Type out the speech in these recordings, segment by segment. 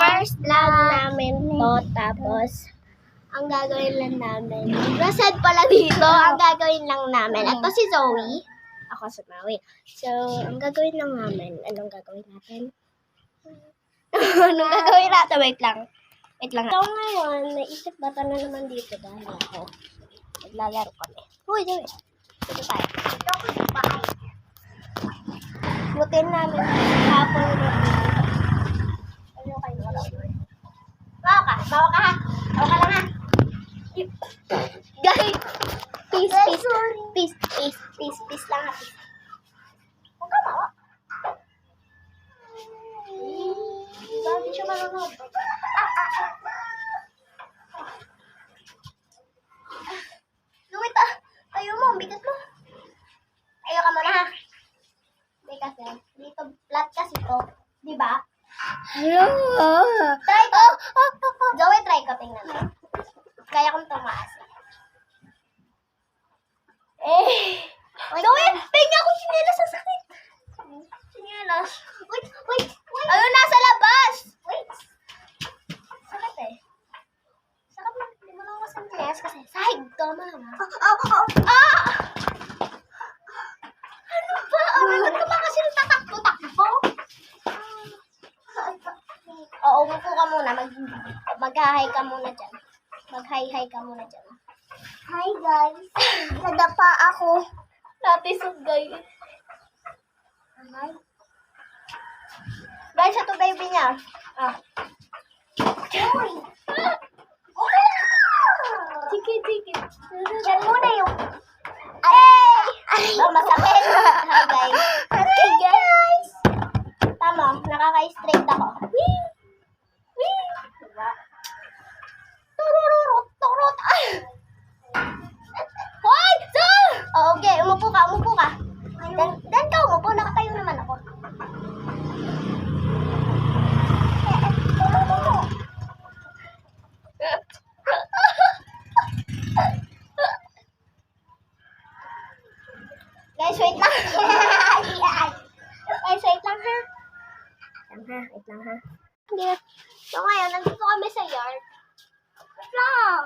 first vlog namin to. Tapos, ang gagawin lang namin. Rasad pala dito. Ang gagawin lang namin. Ito si Zoe. Ako si Maui. So, ang gagawin lang namin. Anong gagawin natin? Anong gagawin natin? Wait lang. So, ngayon, naisip bata na naman dito dahil ako. Naglalaro kami. Uy, Zoe. Dito tayo. Ito ako sa bahay. Butin namin hapon na dito. Ano kayo wala? Bawa ka ha? Bawa ka lang ha? Guys! Peace lang ha. Huwag ka bawa. Bakit siya manonood? Lumit ah! Tayo mo, ang bigat mo. Tayo ka muna ha. Hindi kasi, dito flat kasi to. Diba? Hello! Try ko. Zoe, try ko. Tingnan mo. Kaya kong tumaas. Zoe, tingnan ako sinilas sa sakit. Sinilas. Wait. Ayun, nasa labas. Wait. Sakit eh. Sakit mo. Hindi mo lang ako sinilas kasi sahig ka man. Ano ba? Bakit ka ba kasi tatakbo-takbo? Oo, umupo ka muna. Mag-hi ka muna dyan. Mag-hi ka muna dyan. Hi guys. Nadapa ako. Natisog guys. Hi. Guys, ito baby niya. Uy. Okay lang. Sige. Yan muna yung... masakit. Hi guys. Okay guys. Tama, nakaka-straight ako. Wee! Diba? Turururut. Hoy! Sir! Okay, umupo ka. Dan ka umupo, nakatayo naman ako. Guys, wait lang. Guys, wait lang ha. Wait lang ha. So ngayon, nandito kami sa yard. Wait lang.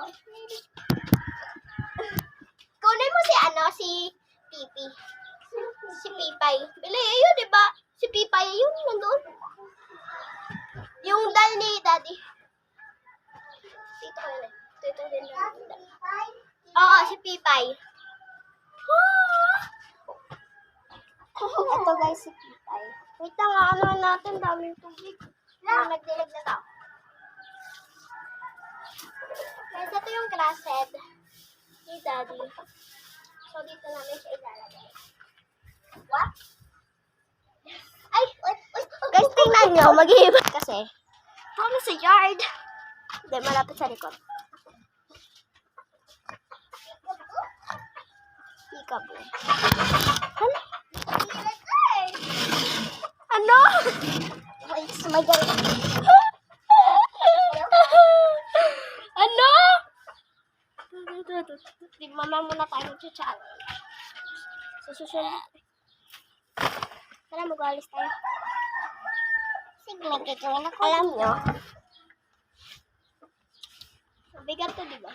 Kunin mo si Pipi. Si Pipay. Bili, yun diba? Si Pipay, yun nandun. Yung dal ni Daddy. Dito din lang. Oo, si Pipay. Ito guys, si Pipay. Wait lang, ano natin, daming tubig. Nagdilag na tao. Guys, ito yung grass head ni Daddy. So, dito namin siya ilalagay. What? Ay, guys, tingnan nyo, mag-iiba. Kasi, kami sa yard. Hindi, malapit sa likod. Peekaboo. Ano? Wait, my God. Ano? Di mama muna tayo mag-chat. Sa susunod. Tara, mag-alis tayo. Sige, magkikawin ako. Alam nyo, mabigat to, diba?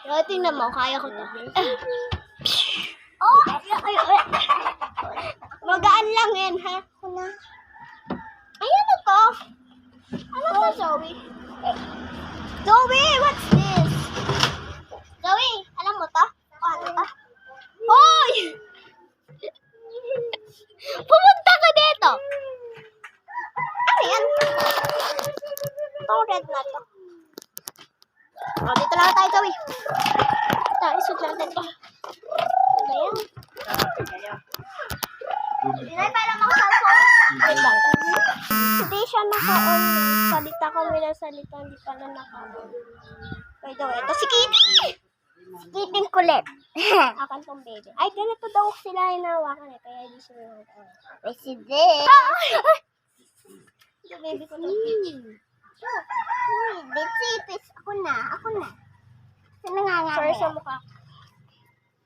Pero tingnan mo, kaya ko to. Magaan lang yan, ha? Ayan na to. Ano to, Zoe? Zoe, what's this? Zoe, alam mo to? Ano to? Hoy! Pumunta ka dito. Ano yan? Itong red na to. Dito lang tayo, Zoe. Ito, isod lang dito. Ano yan? Hindi na parang makasalpon. Wait lang, guys. Hindi siya naka-on. Salita kami ng salita. Hindi pala naka-on. By the way, ito si Kitty! Kitty kulit. Akan tong baby. Ay, ganito daw sila hinawakan eh. Kaya hindi sila hinawakan. Ay, si Dick. Ito baby ko to. Bitsipis. Ako na. Sino nga nga? Sorry sa mukha.